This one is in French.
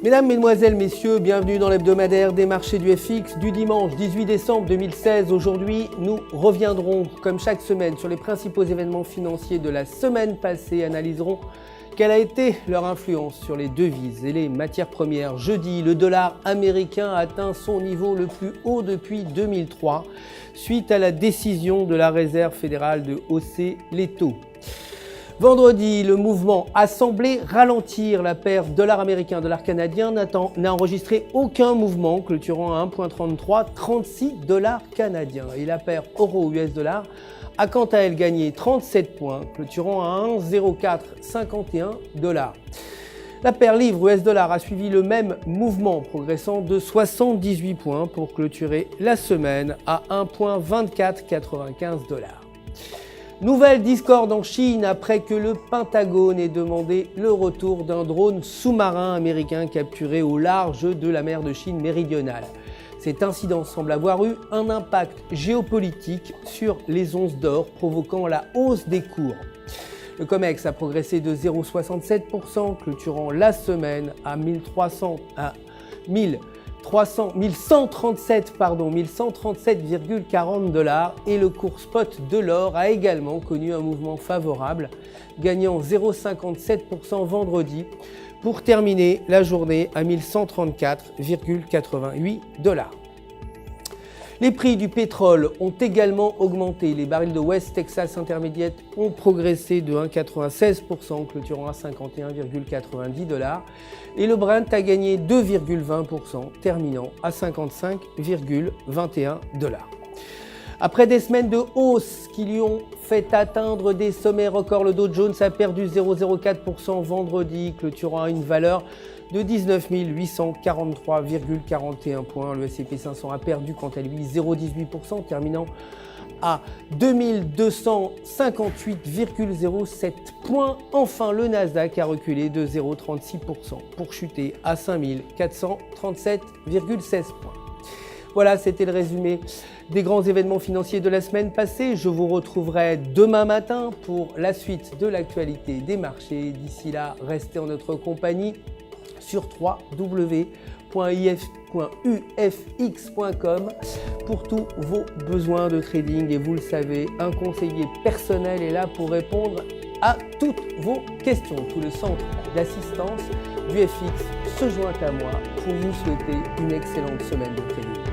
Mesdames, Mesdemoiselles, Messieurs, bienvenue dans l'hebdomadaire des marchés du FX du dimanche 18 décembre 2016. Aujourd'hui, nous reviendrons, comme chaque semaine, sur les principaux événements financiers de la semaine passée et analyserons quelle a été leur influence sur les devises et les matières premières. Jeudi, le dollar américain a atteint son niveau le plus haut depuis 2003, suite à la décision de la Réserve fédérale de hausser les taux. Vendredi, le mouvement a semblé ralentir. La paire dollar américain, dollar canadien n'a enregistré aucun mouvement, clôturant à 1,3336 dollars canadiens. Et la paire euro US dollar a quant à elle gagné 37 points, clôturant à 1,0451 dollars. La paire livre US dollar a suivi le même mouvement, progressant de 78 points pour clôturer la semaine à 1,2495 dollars. Nouvelle discorde en Chine après que le Pentagone ait demandé le retour d'un drone sous-marin américain capturé au large de la mer de Chine méridionale. Cet incident semble avoir eu un impact géopolitique sur les onces d'or, provoquant la hausse des cours. Le COMEX a progressé de 0,67%, clôturant la semaine à 1137,40 dollars et le cours spot de l'or a également connu un mouvement favorable, gagnant 0,57% vendredi pour terminer la journée à 1134,88 dollars. Les prix du pétrole ont également augmenté. Les barils de West Texas Intermediate ont progressé de 1,96%, clôturant à 51,90 dollars. Et le Brent a gagné 2,20%, terminant à 55,21 dollars. Après des semaines de hausse qui lui ont fait atteindre des sommets records, le Dow Jones a perdu 0,04% vendredi, clôturant à une valeur de 19 843,41 points. Le S&P 500 a perdu quant à lui 0,18%, terminant à 2258,07 points. Enfin, le Nasdaq a reculé de 0,36% pour chuter à 5437,16 points. Voilà, c'était le résumé des grands événements financiers de la semaine passée. Je vous retrouverai demain matin pour la suite de l'actualité des marchés. D'ici là, restez en notre compagnie sur www.ufx.com pour tous vos besoins de trading. Et vous le savez, un conseiller personnel est là pour répondre à toutes vos questions. Tout le centre d'assistance du FX se joint à moi pour vous souhaiter une excellente semaine de trading.